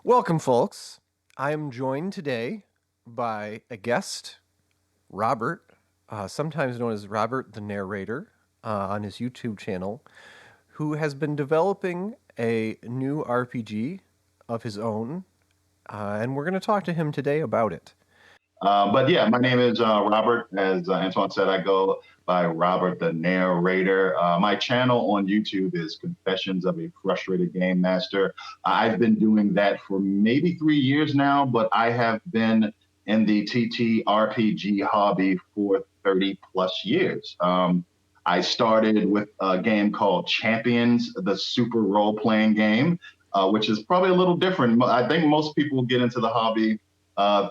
Welcome, folks. I am joined today by a guest, Robert, sometimes known as Robert the Narrator, on his YouTube channel, who has been developing a new RPG of his own, and we're going to talk to him today about it. But yeah, my name is Robert. As Antoine said, I go by Robert the Narrator. My channel on YouTube is Confessions of a Frustrated Game Master. I've been doing that for maybe 3 years now, but I have been in the TTRPG hobby for 30 plus years. I started with a game called Champions, the super role playing game, which is probably a little different. I think most people get into the hobby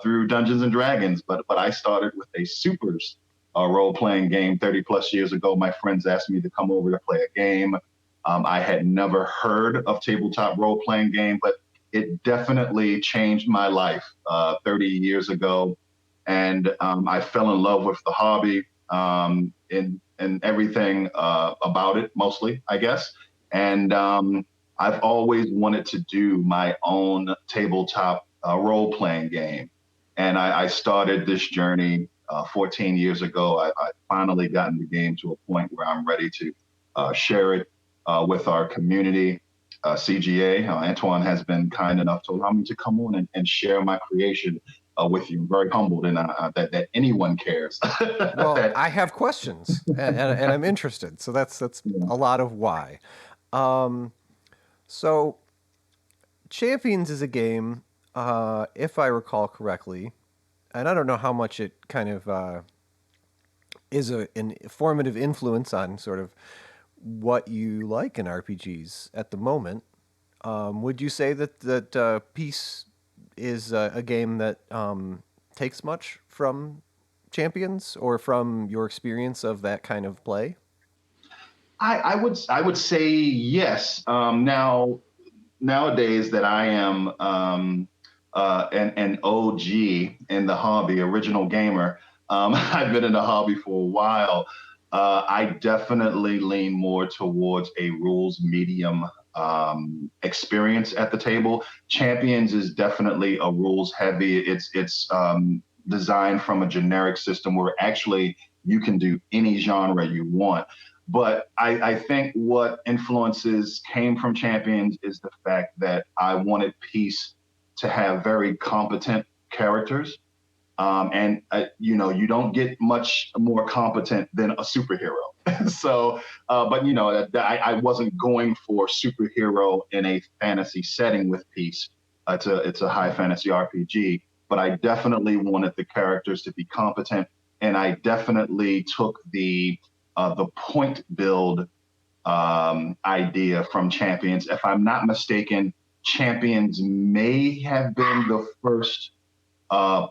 through Dungeons and Dragons, but I started with a supers role playing game 30 plus years ago. My friends asked me to come over to play a game. I had never heard of tabletop role playing game, but it definitely changed my life 30 years ago, and I fell in love with the hobby and everything about it, mostly, I guess. And I've always wanted to do my own tabletop role playing game. And I started this journey 14 years ago. I finally gotten the game to a point where I'm ready to share it with our community. CGA, Antoine has been kind enough to allow me to come on and share my creation with you. I'm very humbled and that anyone cares. Well, that, I have questions, and I'm interested, so that's yeah. a lot of why. So, Champions is a game, if I recall correctly, and I don't know how much it kind of is an formative influence on sort of what you like in RPGs at the moment. Would you say that Peace is a game that takes much from Champions or from your experience of that kind of play? I would say yes. Nowadays that I am an OG in the hobby, original gamer. I've been in the hobby for a while. I definitely lean more towards a rules medium experience at the table. Champions is definitely a rules heavy. It's designed from a generic system where actually you can do any genre you want. But I think what influences came from Champions is the fact that I wanted Peace to have very competent characters. And you don't get much more competent than a superhero. So, but I wasn't going for superhero in a fantasy setting with Peace. It's a high fantasy RPG, but I definitely wanted the characters to be competent, and I definitely took the point build idea from Champions. If I'm not mistaken, Champions may have been the first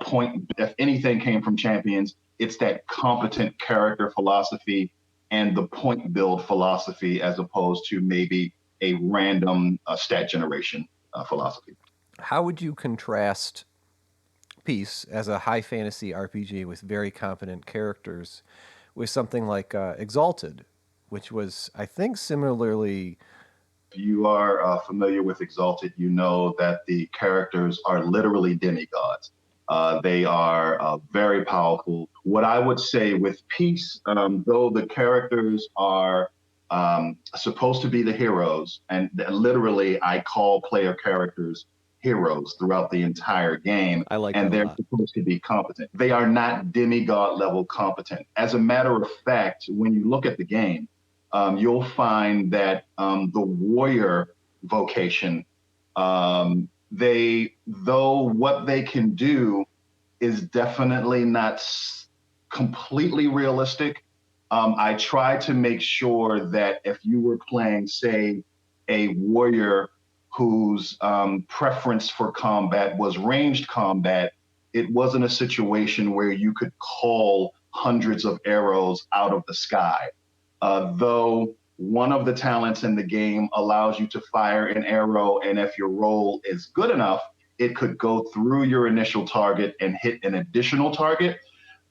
point. If anything came from Champions, it's that competent character philosophy and the point build philosophy as opposed to maybe a random stat generation philosophy. How would you contrast Peace as a high fantasy RPG with very competent characters with something like Exalted, which was, I think, similarly. If you are familiar with Exalted, you know that the characters are literally demigods. They are very powerful. What I would say with Peace, though the characters are supposed to be the heroes, and literally I call player characters heroes throughout the entire game, I like and that a they're lot. supposed to be competent. They are not demigod level competent. As a matter of fact, when you look at the game, you'll find that the warrior vocation, though what they can do is definitely not completely realistic. I try to make sure that if you were playing, say, a warrior whose preference for combat was ranged combat, it wasn't a situation where you could call hundreds of arrows out of the sky. Though one of the talents in the game allows you to fire an arrow, and if your roll is good enough, it could go through your initial target and hit an additional target,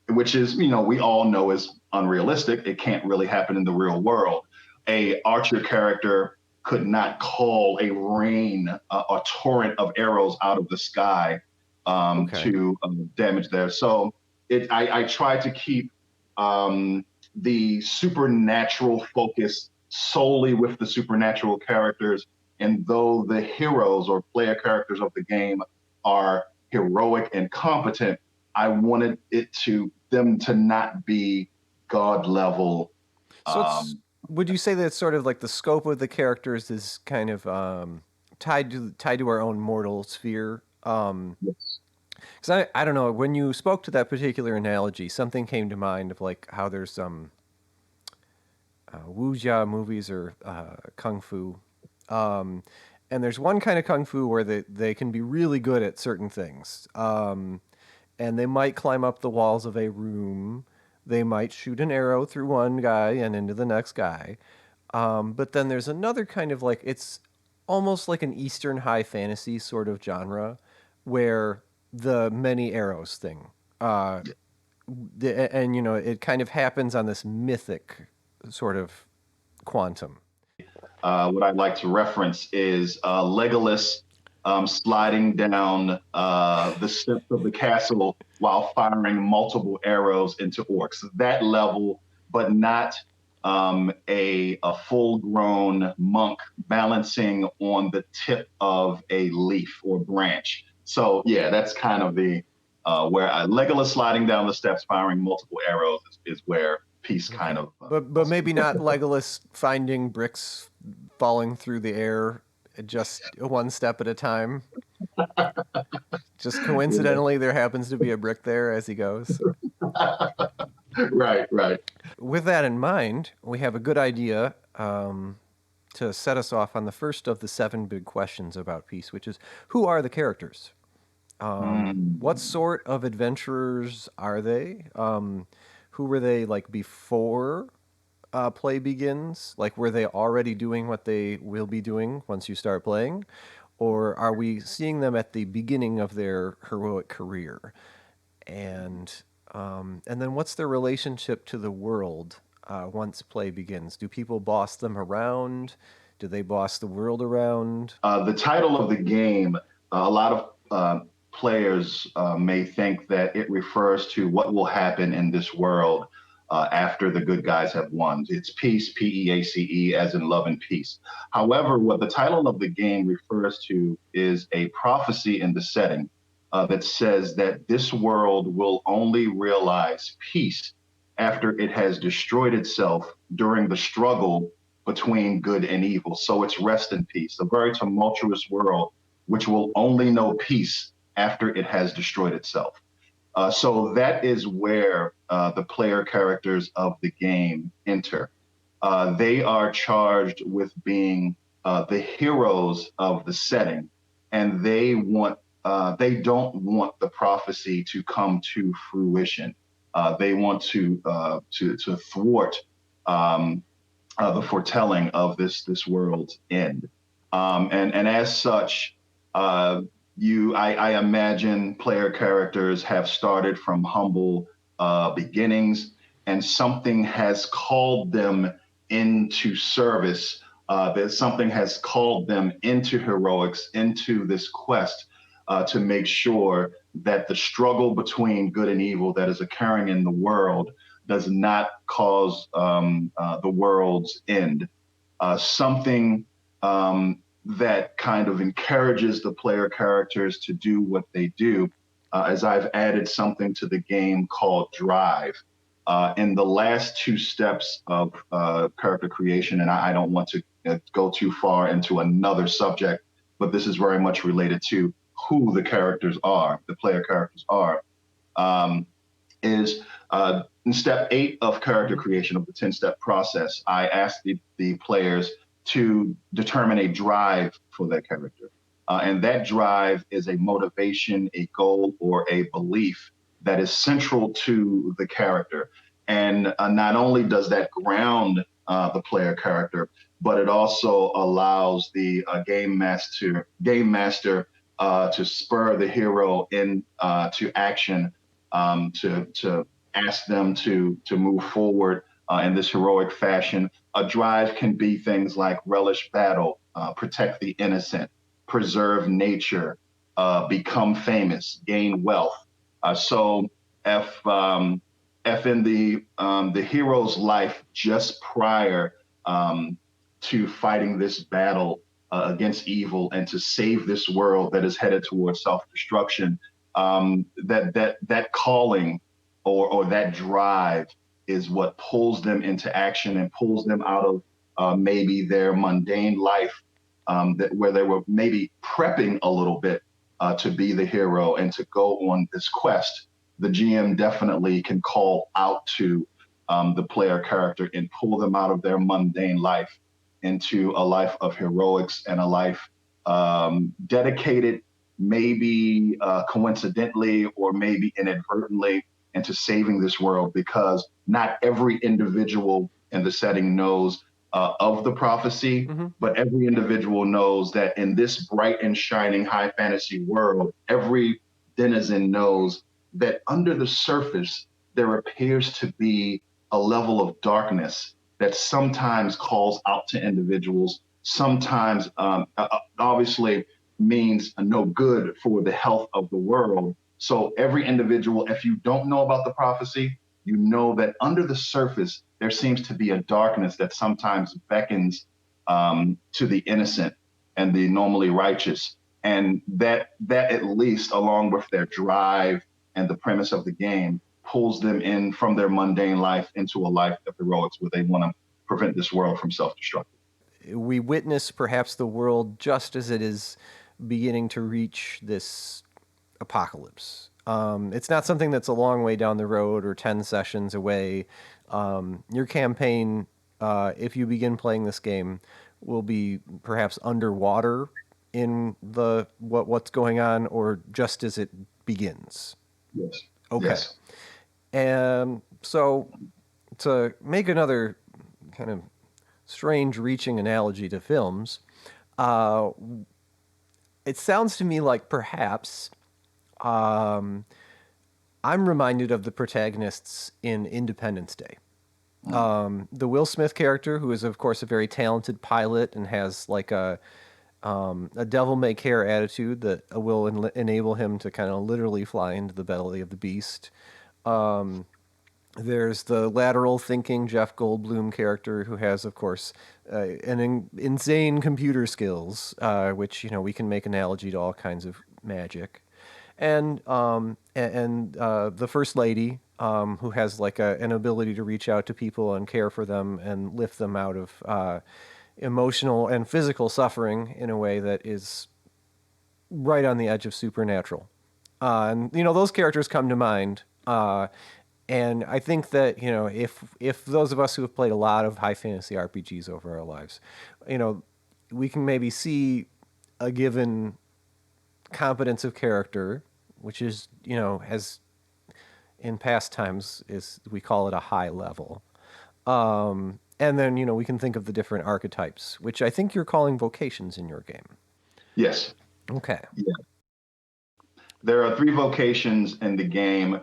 which is, we all know is unrealistic. It can't really happen in the real world. A archer character could not call a rain, a torrent of arrows out of the sky Okay. to damage there. So I try to keep the supernatural focus solely with the supernatural characters. And though the heroes or player characters of the game are heroic and competent, I wanted them to not be god level. So it's Um, would you say that it's sort of like the scope of the characters is kind of tied to our own mortal sphere? yes. Because I don't know, when you spoke to that particular analogy, something came to mind of like how there's some wuxia movies or kung fu. Um, and there's one kind of kung fu where they can be really good at certain things. And they might climb up the walls of a room. They might shoot an arrow through one guy and into the next guy. But then there's another kind of like, it's almost like an Eastern high fantasy sort of genre where the many arrows thing. And, you know, it kind of happens on this mythic sort of quantum. What I'd like to reference is Legolas sliding down the steps of the castle while firing multiple arrows into orcs. That level, but not a full grown monk balancing on the tip of a leaf or branch. So, yeah, that's kind of the where Legolas sliding down the steps firing multiple arrows is where peace kind Okay. of But falls maybe through. not Legolas finding bricks falling through the air just one step at a time. Just coincidentally, there happens to be a brick there as he goes. Right, right. With that in mind, we have a good idea to set us off on the first of the 7 big questions about peace, which is who are the characters? What Mm. sort of adventurers are they? Who were they like before play begins? Like, were they already doing what they will be doing once you start playing? Or are we seeing them at the beginning of their heroic career? And and then what's their relationship to the world once play begins? Do people boss them around? Do they boss the world around? The title of the game, a lot of players may think that it refers to what will happen in this world after the good guys have won. It's peace, Peace, as in love and peace. However, what the title of the game refers to is a prophecy in the setting that says that this world will only realize peace after it has destroyed itself during the struggle between good and evil. So it's rest in peace, a very tumultuous world which will only know peace after it has destroyed itself. So that is where the player characters of the game enter. They are charged with being the heroes of the setting, and they don't want the prophecy to come to fruition. They want to thwart um, the foretelling of this world's end. And as such, I imagine player characters have started from humble beginnings, and something has called them into service. That something has called them into heroics, into this quest to make sure that the struggle between good and evil that is occurring in the world does not cause the world's end. Something that kind of encourages the player characters to do what they do, as I've added something to the game called drive. In the last 2 steps of character creation, and I don't want to go too far into another subject, but this is very much related to who the characters are, the player characters are. Um, is in step 8 of character creation of the 10-step process, I ask the players to determine a drive for their character. And that drive is a motivation, a goal, or a belief that is central to the character. And not only does that ground the player character, but it also allows the game master to spur the hero into action, to ask them to move forward in this heroic fashion. A drive can be things like relish battle, protect the innocent, preserve nature, become famous, gain wealth. So if if in the hero's life just prior um, to fighting this battle against evil and to save this world that is headed towards self-destruction, that calling or that drive is what pulls them into action and pulls them out of maybe their mundane life where they were maybe prepping a little bit to be the hero and to go on this quest. The GM definitely can call out to the player character and pull them out of their mundane life into a life of heroics and a life dedicated, maybe coincidentally or maybe inadvertently, into saving this world, because not every individual in the setting knows of the prophecy, Mm-hmm. but every individual knows that in this bright and shining high fantasy world, every denizen knows that under the surface, there appears to be a level of darkness that sometimes calls out to individuals, sometimes obviously means no good for the health of the world. So every individual, if you don't know about the prophecy, you know that under the surface, there seems to be a darkness that sometimes beckons to the innocent and the normally righteous. And that at least, along with their drive and the premise of the game, pulls them in from their mundane life into a life of heroics where they want to prevent this world from self-destruction. We witness perhaps the world just as it is beginning to reach this apocalypse. It's not something that's a long way down the road or 10 sessions away. Your campaign, if you begin playing this game, will be perhaps underwater in what's going on, or just as it begins. Yes. Okay. Yes. And so, to make another kind of strange reaching analogy to films, uh, it sounds to me like perhaps um, I'm reminded of the protagonists in Independence Day. The Will Smith character, who is of course a very talented pilot and has like a devil may care attitude that will enable him to kind of literally fly into the belly of the beast. There's the lateral thinking Jeff Goldblum character who has, of course, insane computer skills, which we can make analogy to all kinds of magic, and the first lady who has like an ability to reach out to people and care for them and lift them out of emotional and physical suffering in a way that is right on the edge of supernatural. And those characters come to mind. And I think that if those of us who have played a lot of high fantasy RPGs over our lives, we can maybe see a given competence of character, which is has in past times is we call it a high level. And then we can think of the different archetypes, which I think you're calling vocations in your game. Yes. Okay. Yeah. There are three vocations in the game.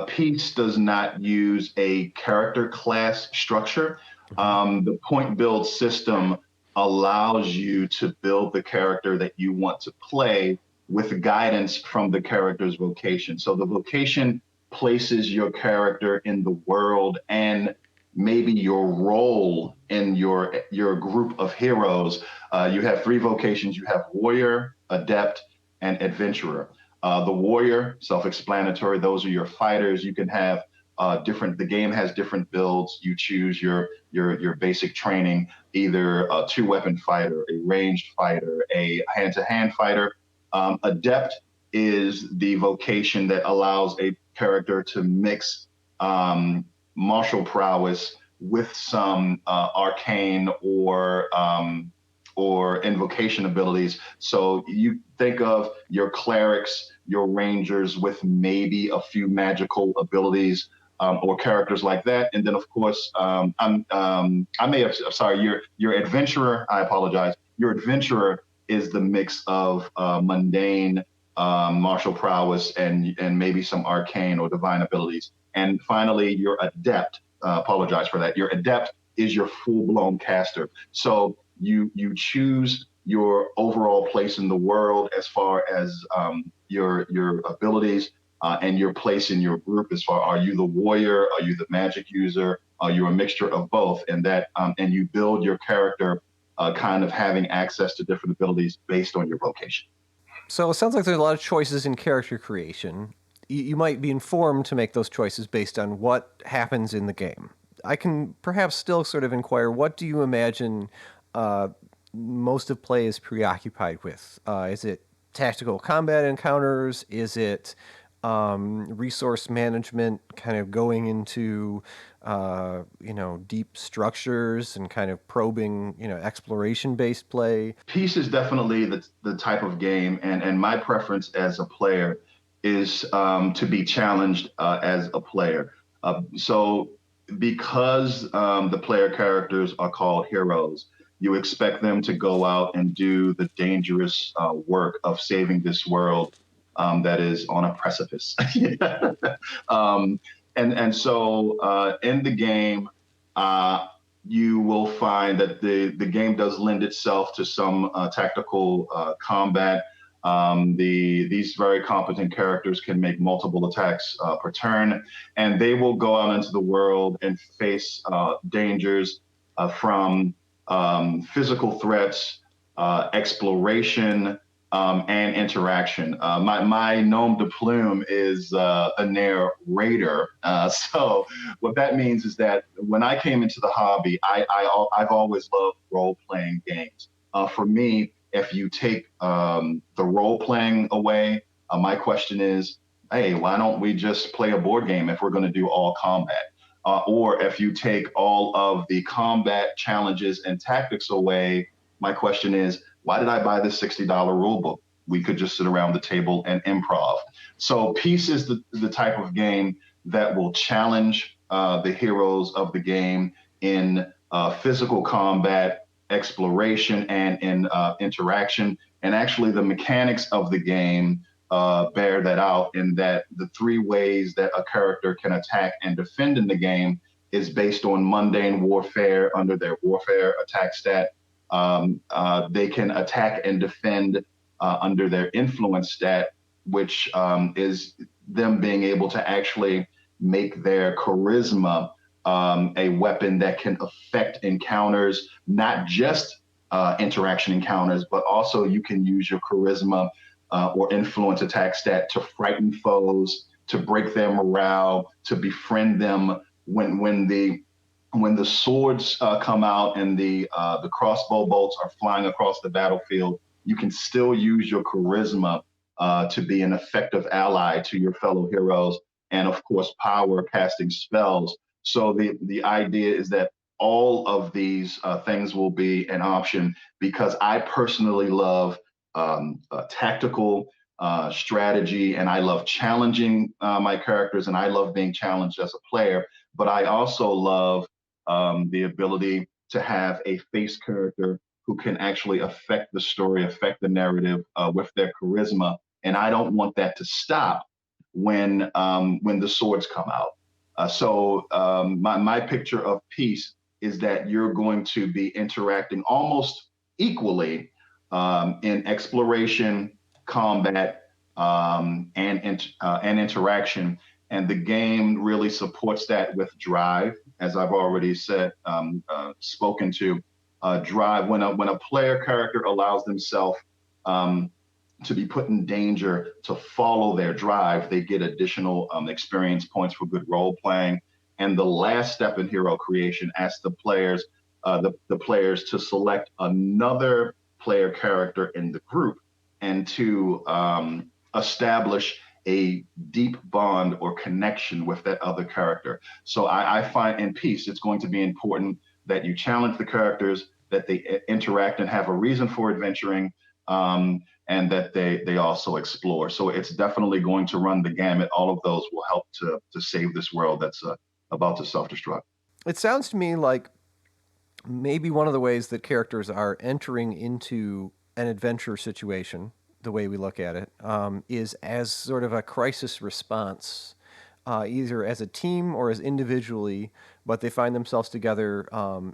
Peace does not use a character class structure. The point build system allows you to build the character that you want to play with guidance from the character's vocation. So the vocation places your character in the world and maybe your role in your group of heroes. You have three vocations. You have warrior, adept, and adventurer. The warrior, self-explanatory. Those are your fighters. You can have different. The game has different builds. You choose your basic training, either a two-weapon fighter, a ranged fighter, a hand-to-hand fighter. Adept is the vocation that allows a character to mix martial prowess with some arcane or invocation abilities. So you think of your clerics, your rangers with maybe a few magical abilities or characters like that, and then of course I may have sorry your adventurer. I apologize. Your adventurer is the mix of mundane martial prowess and maybe some arcane or divine abilities. And finally, your adept. apologize for that. Your adept is your full blown caster. So you choose your overall place in the world as far as your abilities and your place in your group. As far, are you the warrior? Are you the magic user? Are you a mixture of both? And you build your character kind of having access to different abilities based on your vocation. So it sounds like there's a lot of choices in character creation. You might be informed to make those choices based on what happens in the game. I can perhaps still sort of inquire, what do you imagine uh, most of play is preoccupied with? Is it tactical combat encounters? Is it resource management, kind of going into deep structures and kind of probing, exploration based play? Peace is definitely the type of game, and my preference as a player is to be challenged as a player. So, because the player characters are called heroes, you expect them to go out and do the dangerous work of saving this world that is on a precipice. um, and so in the game, uh, you will find that the game does lend itself to some tactical combat. These very competent characters can make multiple attacks per turn, and they will go out into the world and face dangers from physical threats, exploration, and interaction. My nom de plume is a narrator. So what that means is that when I came into the hobby, I've always loved role playing games. For me, if you take the role playing away, my question is, hey, why don't we just play a board game if we're going to do all combat? Or if you take all of the combat challenges and tactics away, my question is, why did I buy this $60 rule book? We could just sit around the table and improv. So, Peace is the type of game that will challenge the heroes of the game in physical combat, exploration, and in interaction. And actually, the mechanics of the game bear that out, in that the three ways that a character can attack and defend in the game is based on mundane warfare under their warfare attack stat. They can attack and defend under their influence stat, which is them being able to actually make their charisma a weapon that can affect encounters, not just interaction encounters, but also you can use your charisma or influence attack stat to frighten foes, to break their morale, to befriend them when the swords come out and the crossbow bolts are flying across the battlefield. You can still use your charisma to be an effective ally to your fellow heroes, and of course, power casting spells. So the idea is that all of these things will be an option, because I personally love tactical strategy, and I love challenging my characters, and I love being challenged as a player. But I also love the ability to have a face character who can actually affect the story, affect the narrative with their charisma. And I don't want that to stop when the swords come out. My picture of Peace is that you're going to be interacting almost equally in exploration, combat, and interaction. And the game really supports that with drive, as I've already said, spoken to. Drive, when a player character allows themselves to be put in danger to follow their drive, they get additional experience points for good role playing. And the last step in hero creation asks the players to select another player character in the group and to establish a deep bond or connection with that other character. So I find in Peace, it's going to be important that you challenge the characters, that they interact and have a reason for adventuring, and that they also explore. So it's definitely going to run the gamut. All of those will help to save this world that's about to self-destruct. It sounds to me like maybe one of the ways that characters are entering into an adventure situation, the way we look at it, is as sort of a crisis response, either as a team or as individually, but they find themselves together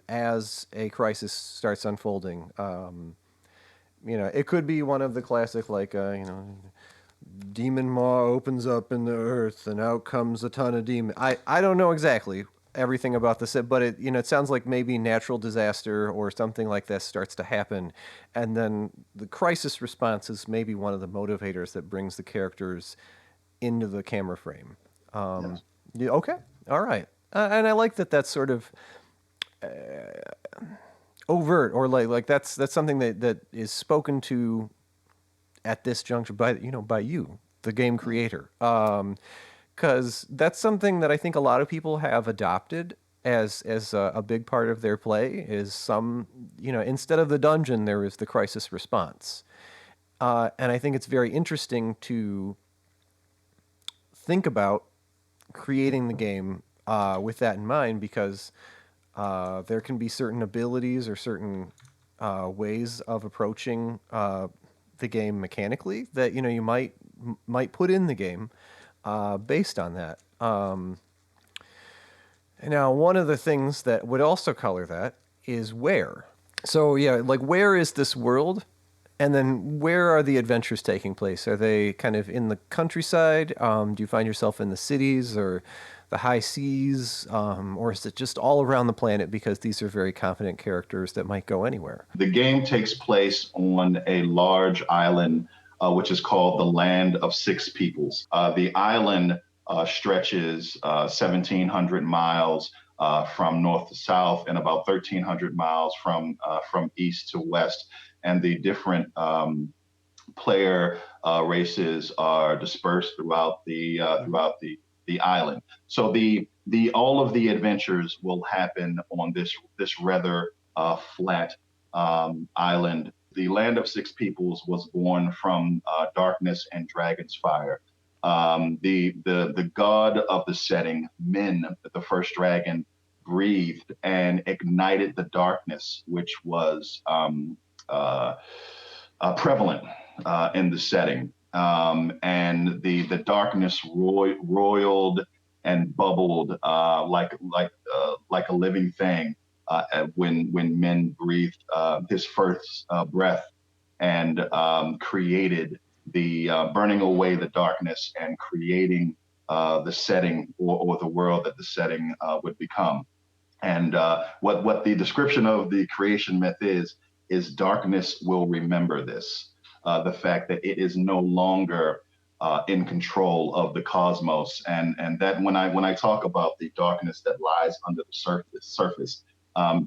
as a crisis starts unfolding. It could be one of the classic, like, demon maw opens up in the earth and out comes a ton of demon. I don't know exactly everything about this, but it sounds like maybe natural disaster or something like this starts to happen, and then the crisis response is maybe one of the motivators that brings the characters into the camera frame. Yes. Yeah, okay, all right, and I like that. That's sort of overt, or like that's something that is spoken to at this juncture by you, the game creator, because that's something that I think a lot of people have adopted as a big part of their play. Is some instead of the dungeon, there is the crisis response, and I think it's very interesting to think about creating the game with that in mind, because there can be certain abilities or certain ways of approaching the game mechanically that you might put in the game based on that. Now, one of the things that would also color that is where. So yeah, like, where is this world? And then where are the adventures taking place? Are they kind of in the countryside? Do you find yourself in the cities or the high seas? Or is it just all around the planet, because these are very confident characters that might go anywhere? The game takes place on a large island, which is called the Land of Six Peoples. The island stretches 1,700 miles from north to south and about 1,300 miles from east to west. And the different player races are dispersed throughout the island. So the all of the adventures will happen on this rather flat island. The Land of Six Peoples was born from darkness and dragon's fire. The god of the setting, Min, the first dragon, breathed and ignited the darkness, which was uh, prevalent in the setting. And the darkness roiled and bubbled like a living thing when men breathed his first breath and created the burning away the darkness and creating the setting or the world that the setting would become. And what the description of the creation myth is darkness will remember this, the fact that it is no longer in control of the cosmos, and that when I talk about the darkness that lies under the surface,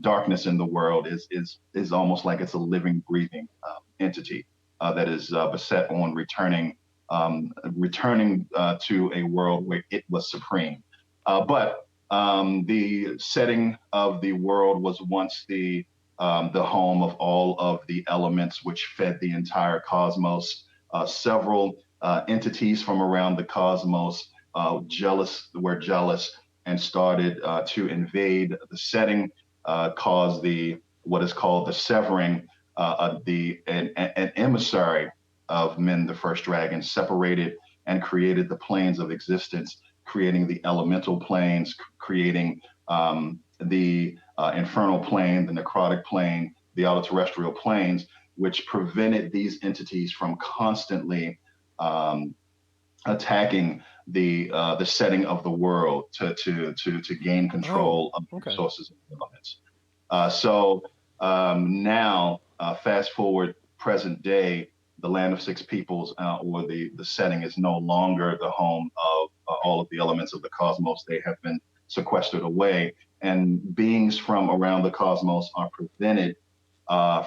darkness in the world is almost like it's a living, breathing entity that is beset on returning to a world where it was supreme. But the setting of the world was once the home of all of the elements which fed the entire cosmos. Several entities from around the cosmos were jealous and started to invade the setting, cause the what is called the severing. An emissary of Men, the first dragon, separated and created the planes of existence, creating the elemental planes, creating the infernal plane, the necrotic plane, the outer terrestrial planes, which prevented these entities from constantly um, attacking the setting of the world to gain Oh, control of the okay. resources and elements. So now, fast forward present day, the Land of Six Peoples, or the setting, is no longer the home of all of the elements of the cosmos. They have been sequestered away, and beings from around the cosmos are prevented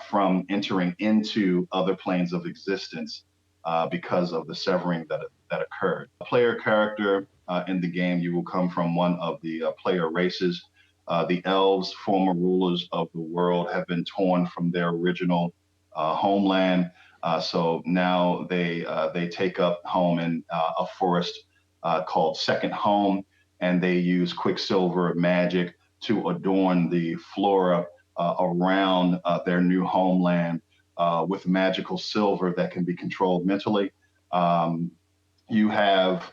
from entering into other planes of existence because of the severing that occurred. A player character in the game, you will come from one of the player races. The elves, former rulers of the world, have been torn from their original homeland. So now they take up home in a forest called Second Home, and they use Quicksilver magic to adorn the flora around their new homeland with magical silver that can be controlled mentally. Um, you have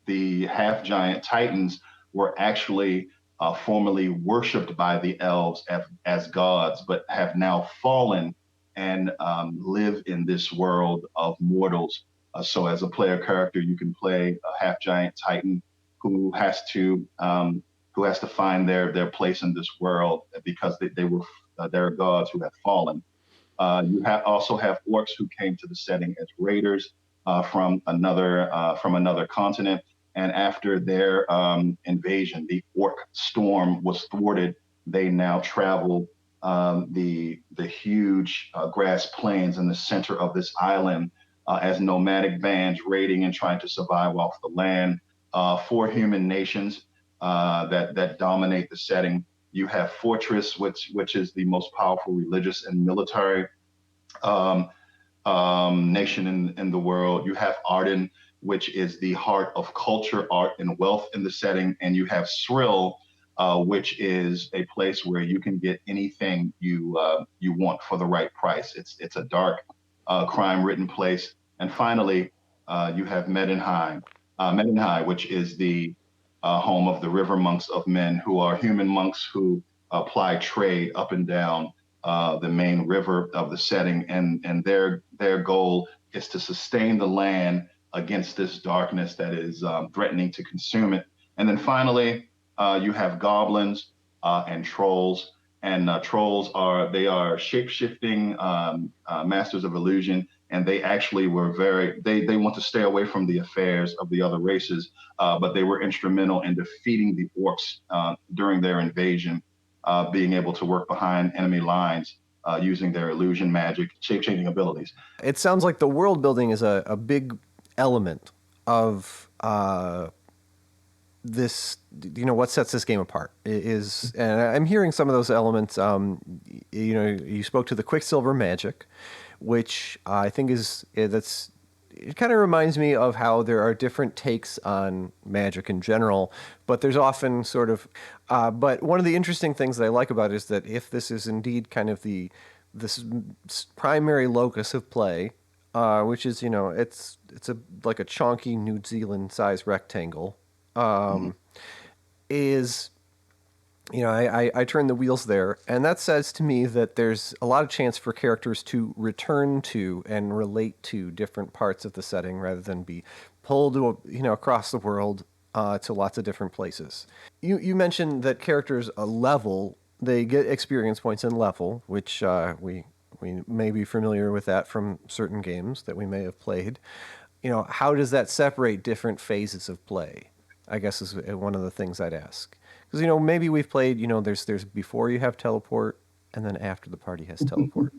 the half giant titans were actually formerly worshipped by the elves as gods, but have now fallen and live in this world of mortals. So, as a player character, you can play a half giant titan who has to find their place in this world because they were they're gods who have fallen. You also have orcs who came to the setting as raiders from another continent, and after their invasion, the orc storm was thwarted. They now travel the huge grass plains in the center of this island as nomadic bands raiding and trying to survive off the land. Four human nations that dominate the setting. You have Fortress, which is the most powerful religious and military um, nation in the world. You have Arden, which is the heart of culture, art, and wealth in the setting. And you have Srill, which is a place where you can get anything you want for the right price. It's a dark, crime-ridden place. And finally, you have Medinhai, which is the home of the river monks of men, who are human monks who apply trade up and down the main river of the setting, and their goal is to sustain the land against this darkness that is threatening to consume it. And then finally, you have goblins and trolls. And trolls are shape shifting masters of illusion, and they actually were they want to stay away from the affairs of the other races, but they were instrumental in defeating the orcs during their invasion, being able to work behind enemy lines using their illusion magic, shape changing abilities. It sounds like the world building is a big element of this, what sets this game apart is, and I'm hearing some of those elements. You spoke to the Quicksilver magic, which I think that's, it kind of reminds me of how there are different takes on magic in general, but there's often sort of, but one of the interesting things that I like about it is that if this is indeed kind of this primary locus of play, which is, it's like a chonky New Zealand size rectangle, Mhm. is, I turn the wheels there, and that says to me that there's a lot of chance for characters to return to and relate to different parts of the setting rather than be pulled to, across the world to lots of different places. You mentioned that characters level, they get experience points in level, which we may be familiar with that from certain games that we may have played. How does that separate different phases of play? I guess is one of the things I'd ask. Because maybe we've played. There's before you have teleport, and then after the party has teleport.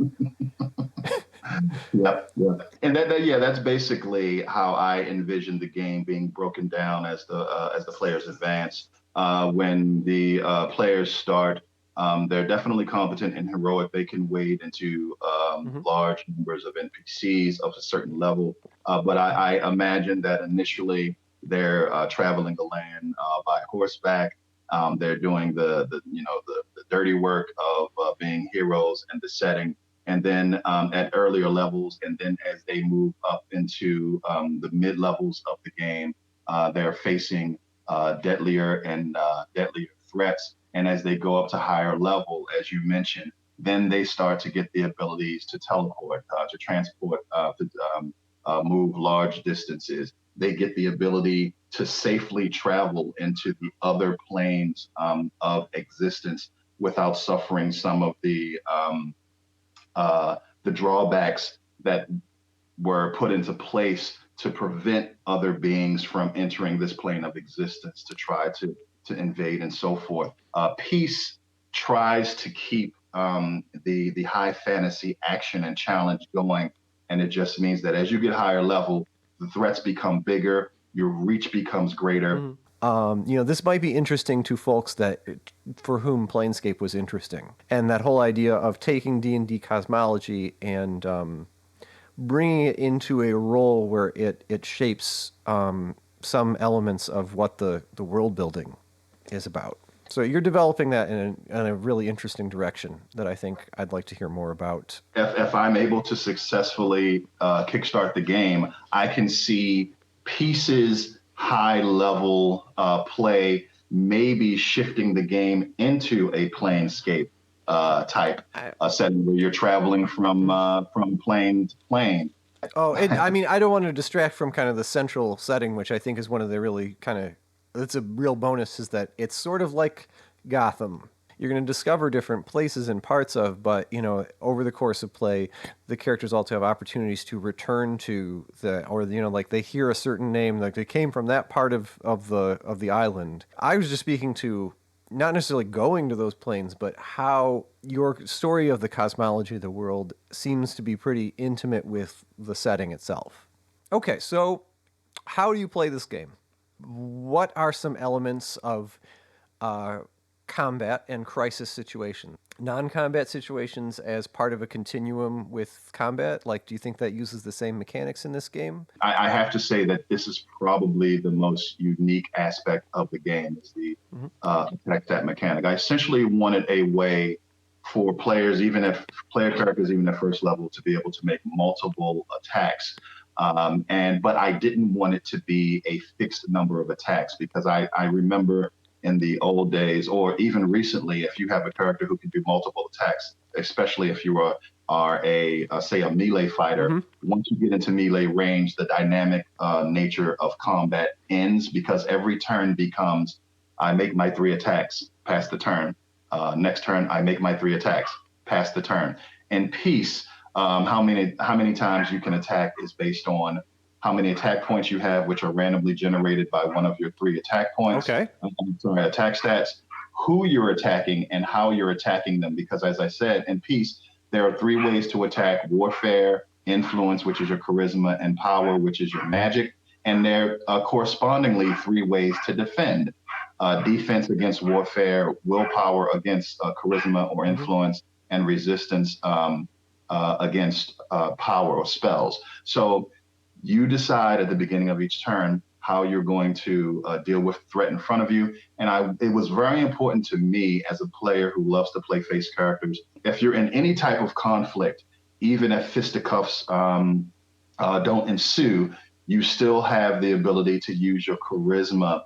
Yep, yep. And yeah, that's basically how I envision the game being broken down as the players advance. When the players start, they're definitely competent and heroic. They can wade into Mm-hmm. large numbers of NPCs of a certain level. But I imagine that initially they're traveling the land by horseback. They're doing the dirty work of being heroes in the setting, and then at earlier levels, and then as they move up into the mid levels of the game, they're facing deadlier threats. And as they go up to higher level, as you mentioned, then they start to get the abilities to teleport, to transport, to move large distances. They get the ability to safely travel into the other planes of existence without suffering some of the drawbacks that were put into place to prevent other beings from entering this plane of existence to try to invade and so forth. Peace tries to keep the high fantasy action and challenge going, and it just means that as you get higher level, the threats become bigger, your reach becomes greater. Mm-hmm. This might be interesting to folks that for whom Planescape was interesting, and that whole idea of taking D&D cosmology and bringing it into a role where it shapes some elements of what the world building is about. So you're developing that in a really interesting direction that I think I'd like to hear more about. If I'm able to successfully kickstart the game, I can see pieces high level play maybe shifting the game into a planescape type I, setting where you're traveling from plane to plane. oh, I mean, I don't want to distract from kind of the central setting, which I think is one of the really kind of, it's a real bonus, is that it's sort of like Gotham. You're going to discover different places and parts of, but over the course of play, the characters also have opportunities to return to or like they hear a certain name, like they came from that part of the island. I was just speaking to not necessarily going to those planes, but how your story of the cosmology of the world seems to be pretty intimate with the setting itself. Okay, so how do you play this game? What are some elements of uh, combat and crisis situations? Non-combat situations as part of a continuum with combat? Like, do you think that uses the same mechanics in this game? I have to say that this is probably the most unique aspect of the game is the Mm-hmm. that mechanic. I essentially wanted a way for players, even if player characters, even at first level, to be able to make multiple attacks. But I didn't want it to be a fixed number of attacks because I remember in the old days, or even recently, if you have a character who can do multiple attacks, especially if you are a say a melee fighter, Mm-hmm. once you get into melee range, the dynamic nature of combat ends because every turn becomes I make my 3 attacks, pass the turn. Next turn, I make my 3 attacks, pass the turn. In peace, how many times you can attack is based on how many attack points you have, which are randomly generated by one of your 3 attack points. Okay. Sorry, attack stats. Who you're attacking and how you're attacking them, because as I said, in peace, there are 3 ways to attack: warfare, influence, which is your charisma, and power, which is your magic. And there are correspondingly 3 ways to defend: defense against warfare, willpower against charisma or Mm-hmm. influence, and resistance against power or spells. So you decide at the beginning of each turn how you're going to deal with threat in front of you. And it was very important to me as a player who loves to play face characters. If you're in any type of conflict, even if fisticuffs don't ensue, you still have the ability to use your charisma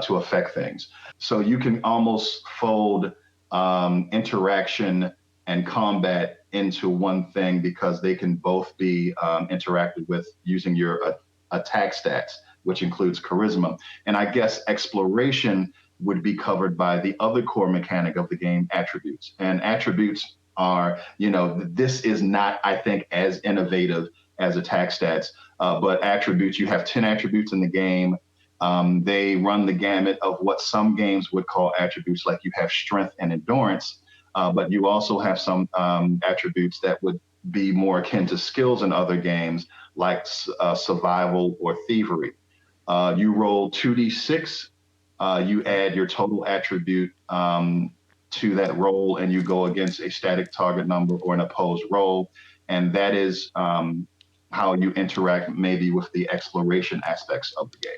to affect things. So you can almost fold interaction and combat into one thing because they can both be interacted with using your attack stats, which includes charisma. And I guess exploration would be covered by the other core mechanic of the game, attributes. And attributes are, this is not, I think, as innovative as attack stats, but attributes, you have 10 attributes in the game. They run the gamut of what some games would call attributes, like you have strength and endurance, but you also have some attributes that would be more akin to skills in other games, like survival or thievery. You roll 2d6, you add your total attribute to that roll, and you go against a static target number or an opposed roll. And that is how you interact maybe with the exploration aspects of the game.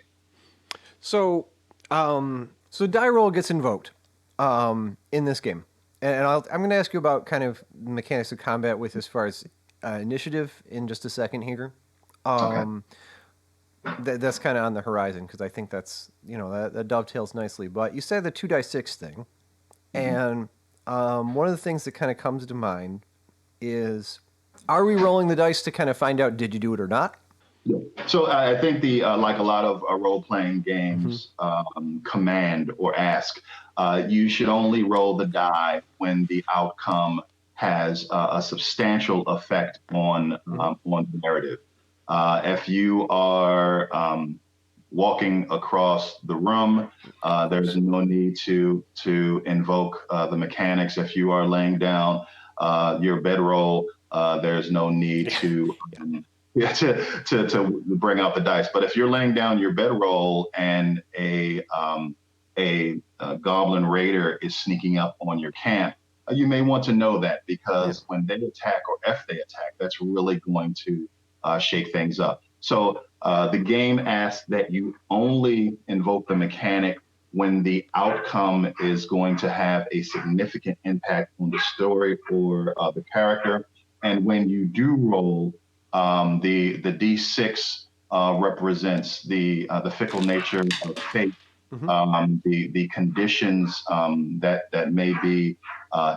So, so die roll gets invoked in this game, and I'm going to ask you about kind of mechanics of combat with as far as initiative in just a second here. Okay. That's kind of on the horizon because I think that's that dovetails nicely. But you said the 2d6 thing, Mhm. and one of the things that kind of comes to mind is, are we rolling the dice to kind of find out did you do it or not? Yeah. So I think the like a lot of role playing Mm-hmm. games, command or ask, you should only roll the die when the outcome has a substantial effect Mm-hmm. on the narrative. If you are walking across the room, there's no need to invoke the mechanics. If you are laying down your bedroll, there's no need to Yeah. yeah, to bring out the dice. But if you're laying down your bedroll and a goblin raider is sneaking up on your camp, you may want to know that Yeah. because when they attack or if they attack, that's really going to shake things up. So the game asks that you only invoke the mechanic when the outcome is going to have a significant impact on the story or the character. And when you do roll, the D6 represents the fickle nature of fate, the conditions that may be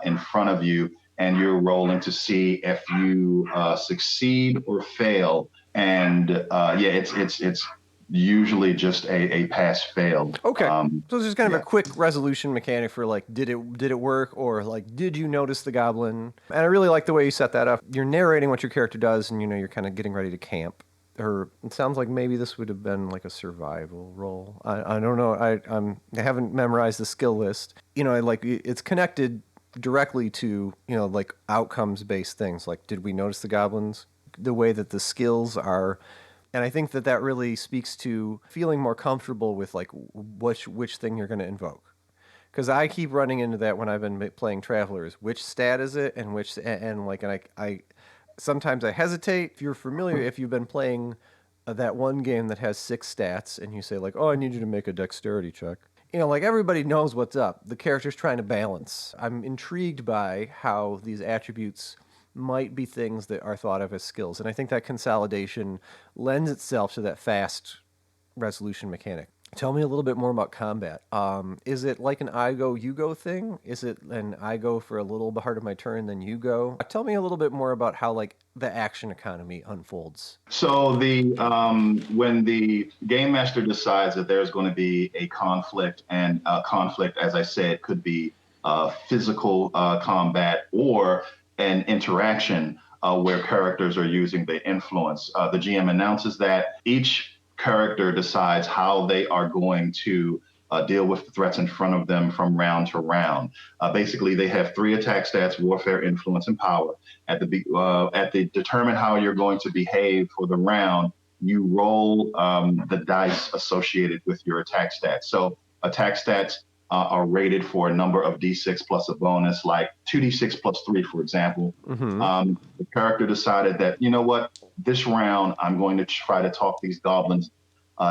in front of you, and you're rolling to see if you succeed or fail. And yeah, it's usually just a pass fail. Okay. So it's just kind of a Yeah. quick resolution mechanic for like, did it work, or like, did you notice the goblin? And I really like the way you set that up. You're narrating what your character does, and you're kind of getting ready to camp. Or it sounds like maybe this would have been like a survival role. I don't know. I haven't memorized the skill list. Like it's connected directly to like outcomes based things. Like, did we notice the goblins? The way that the skills are, and I think that really speaks to feeling more comfortable with like which thing you're going to invoke. Because I keep running into that when I've been playing Travelers. Which stat is it, and I sometimes I hesitate. If you're familiar, if you've been playing that one game that has 6 stats, and you say like, "Oh, I need you to make a dexterity check." Like everybody knows what's up. The character's trying to balance. I'm intrigued by how these attributes might be things that are thought of as skills. And I think that consolidation lends itself to that fast resolution mechanic. Tell me a little bit more about combat. Is it like an I go, you go thing? Is it an I go for a little part of my turn, then you go? Tell me a little bit more about how like the action economy unfolds. So the when the game master decides that there's going to be a conflict, and conflict, as I said, could be physical combat or an interaction where characters are using the influence. The GM announces that each character decides how they are going to deal with the threats in front of them from round to round. Basically, they have 3 attack stats: warfare, influence, and power. At the determine how you're going to behave for the round, you roll the dice associated with your attack stats. So attack stats are rated for a number of d6 plus a bonus, like 2d6 plus 3, for example. The character decided that, you know what, this round I'm going to try to talk these goblins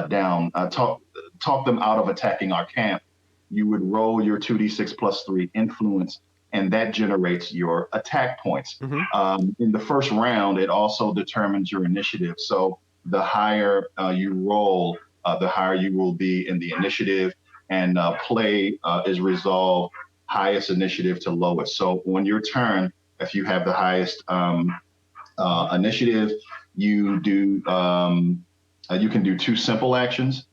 down, talk them out of attacking our camp. You would roll your 2d6 plus 3 influence, and that generates your attack points. In the first round, it also determines your initiative. So the higher you roll, the higher you will be in the initiative, and play is resolved highest initiative to lowest. So on your turn, if you have the highest initiative, you can do 2 simple actions: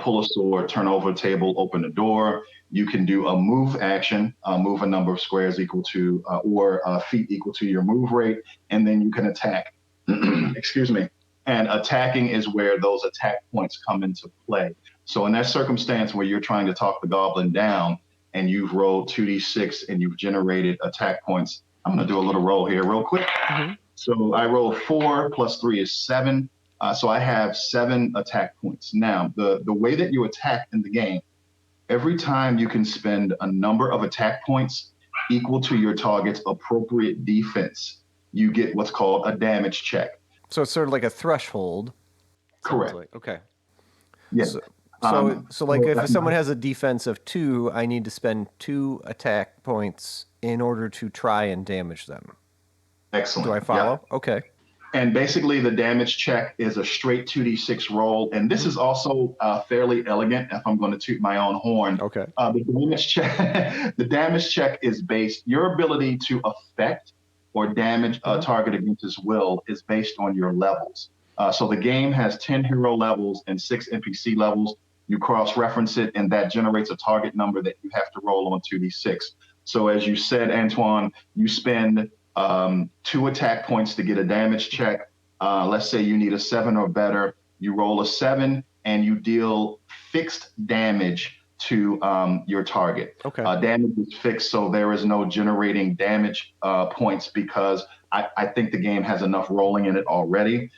pull a sword, turn over a table, open a door. You can do a move action, move a number of squares equal to or feet equal to your move rate, and then you can attack. Excuse me. And attacking is where those attack points come into play. So in that circumstance where you're trying to talk the goblin down and you've rolled 2d6 and you've generated attack points, I'm going to do a little roll here real quick. So I rolled 4 plus 3 is 7. So I have 7 attack points. Now, the way that you attack in the game, every time you can spend a number of attack points equal to your target's appropriate defense, you get what's called a damage check. So it's sort of like a threshold. Correct. Like. Okay. Yeah. So like if someone has a defense of 2, I need to spend 2 attack points in order to try and damage them. Excellent. Do I follow? Yep. Okay. And basically, the damage check is a straight 2d6 roll. And this is also fairly elegant, if I'm going to toot my own horn. Okay. The damage check is based, your ability to affect or damage a target against his will is based on your levels. So the game has 10 hero levels and 6 NPC levels. You cross-reference it, and that generates a target number that you have to roll on 2d6. So as you said, Antoine, you spend 2 attack points to get a damage check. Let's say you need a 7 or better. You roll a 7 and you deal fixed damage to your target. Okay. Damage is fixed, so there is no generating damage points because I think the game has enough rolling in it already.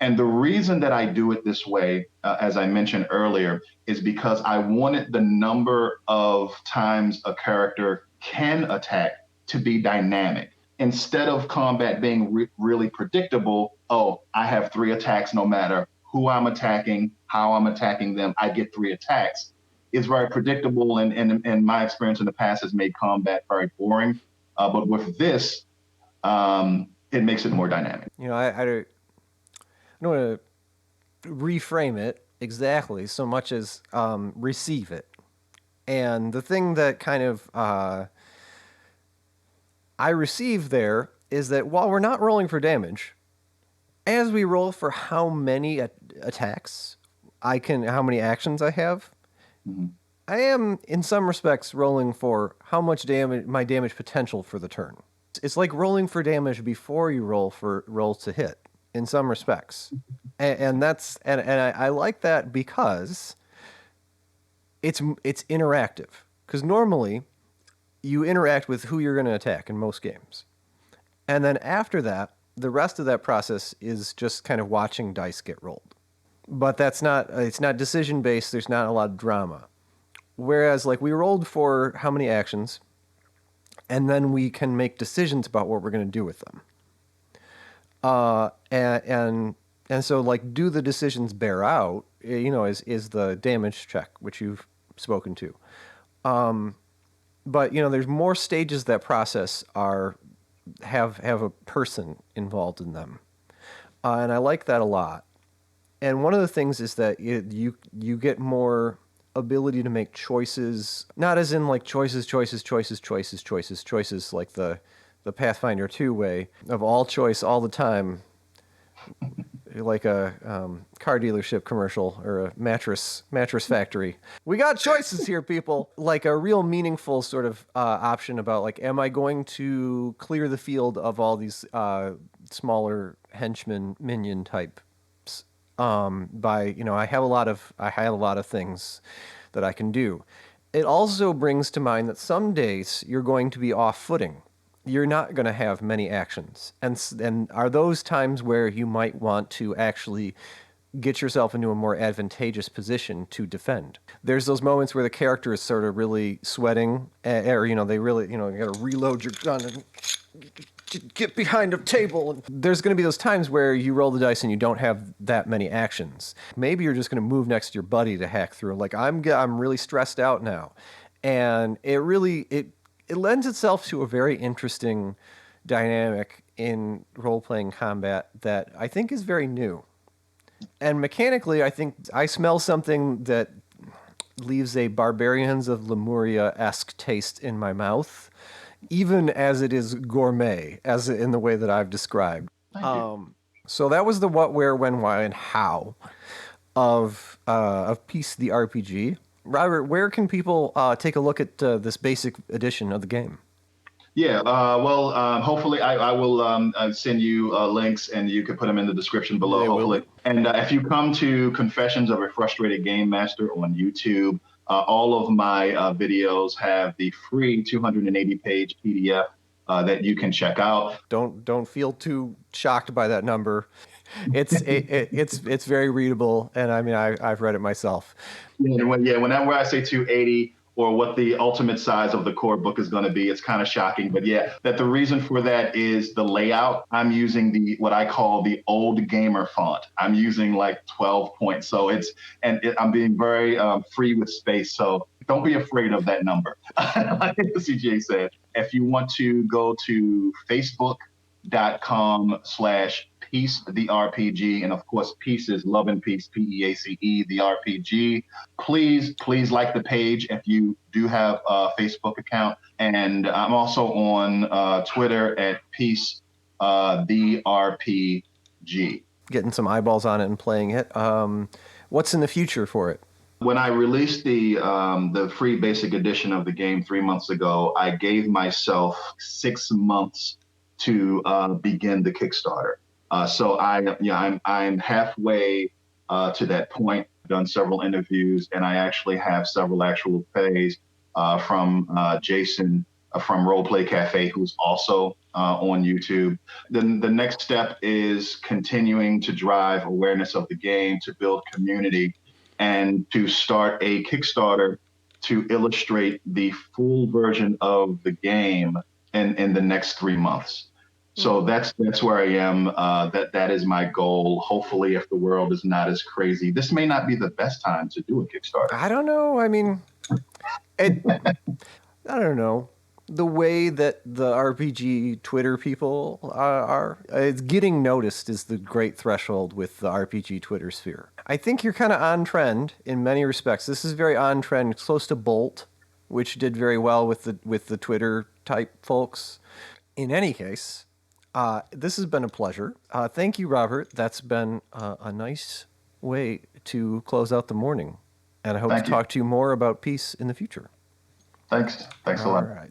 And the reason that I do it this way, as I mentioned earlier, is because I wanted the number of times a character can attack to be dynamic. Instead of combat being really predictable, oh, I have 3 attacks no matter who I'm attacking, how I'm attacking them, I get 3 attacks. It's very predictable, and my experience in the past has made combat very boring. But with this, it makes it more dynamic. I don't want to reframe it, exactly, so much as receive it. And the thing that kind of I receive there is that while we're not rolling for damage, as we roll for how many attacks how many actions I have, Mhm. I am in some respects rolling for how much damage, my damage potential for the turn. It's like rolling for damage before you roll to hit in some respects. And I like that because it's interactive. Because normally you interact with who you're going to attack in most games. And then after that, the rest of that process is just kind of watching dice get rolled. But it's not decision based, there's not a lot of drama. Whereas like we rolled for how many actions, and then we can make decisions about what we're going to do with them. And so like, do the decisions bear out? Is the damage check which you've spoken to. But there's more stages that process have a person involved in them, and I like that a lot. And one of the things is that you get more ability to make choices, not as in like choices like the Pathfinder 2 way of all choice all the time, like a car dealership commercial or a mattress factory. We got choices here, people. Like a real meaningful sort of option about like, am I going to clear the field of all these smaller henchmen minion type by I have a lot of things that I can do. It also brings to mind that some days you're going to be off footing. You're not going to have many actions, and are those times where you might want to actually get yourself into a more advantageous position to defend. There's those moments where the character is sort of really sweating, or they really you got to reload your gun and get behind a table. And there's going to be those times where you roll the dice and you don't have that many actions. Maybe you're just going to move next to your buddy to hack through. Like I'm really stressed out now, and it lends itself to a very interesting dynamic in role playing combat that I think is very new. And mechanically, I think I smell something that leaves a Barbarians of Lemuria-esque taste in my mouth, even as it is gourmet, as in the way that I've described. Thank you. So that was the what, where, when, why, and how of Peace the RPG. Robert, where can people take a look at this basic edition of the game? Yeah, well, hopefully I will send you links and you can put them in the description below, They will hopefully. be. And if you come to Confessions of a Frustrated Game Master on YouTube, all of my videos have the free 280-page PDF that you can check out. Don't feel too shocked by that number. It's very readable, and I mean I've read it myself. Whenever I say 280 or what the ultimate size of the core book is going to be, it's kind of shocking. But yeah, that the reason for that is the layout. I'm using the what I call the old gamer font. I'm using like 12 points, so I'm being very free with space. So don't be afraid of that number. Like CJ said, if you want to go to Facebook.com/Peace the RPG, and of course, Peace is love and peace, PEACE, the RPG. Please like the page if you do have a Facebook account, and I'm also on Twitter at Peace the RPG. Getting some eyeballs on it and playing it. What's in the future for it? When I released the free basic edition of the game 3 months ago, I gave myself 6 months to begin the Kickstarter. So I'm halfway to that point. I've done several interviews, and I actually have several actual plays from Jason from Roleplay Cafe, who's also on YouTube. Then the next step is continuing to drive awareness of the game, to build community, and to start a Kickstarter to illustrate the full version of the game in the next 3 months. So that's where I am. That is my goal. Hopefully, if the world is not as crazy, this may not be the best time to do a Kickstarter. I don't know. I mean, it. I don't know. the way that the RPG Twitter people are. It's getting noticed is the great threshold with the RPG Twitter sphere. I think you're kind of on trend in many respects. This is very on trend, close to Bolt, which did very well with the Twitter type folks. In any case, this has been a pleasure. Thank you, Robert. That's been a nice way to close out the morning. And I hope to Thank you. talk to you more about peace in the future. Thanks. Thanks a All lot. right.